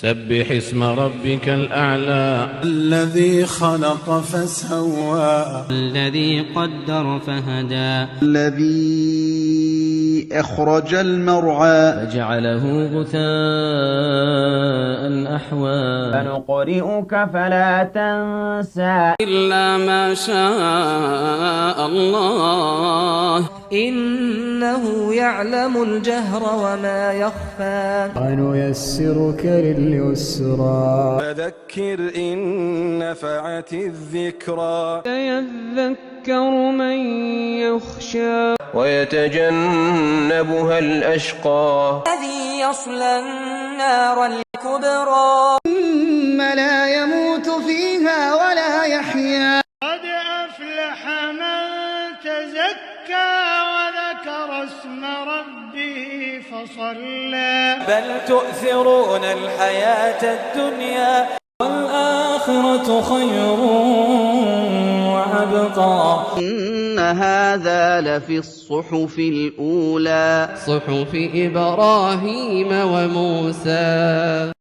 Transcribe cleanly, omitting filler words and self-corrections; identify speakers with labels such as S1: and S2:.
S1: سبح اسم ربك الأعلى.
S2: الذي خلق فسوى،
S3: الذي قدر فهدى،
S4: الذي أخرج المرعى
S3: فجعله غثاء أحوى.
S5: سنقرئك فلا تنسى
S3: إلا ما شاء الله إنه يعلم الجهر وما يخفى.
S2: ونيسرك لليسرى
S6: فذكر إن نفعت الذكرى
S3: سيذكر من يخشى
S5: ويتجنبها الأشقى
S3: الذي يصلى النار الكبرى ثم لا يموت فيها ولا يحيا.
S7: قد أفلح من تزكى وذكر اسم ربه فصلى
S8: بل تؤثرون الحياة الدنيا والآخرة خير وأبقى.
S4: إن هذا لفي الصحف الأولى
S3: صحف إبراهيم وموسى.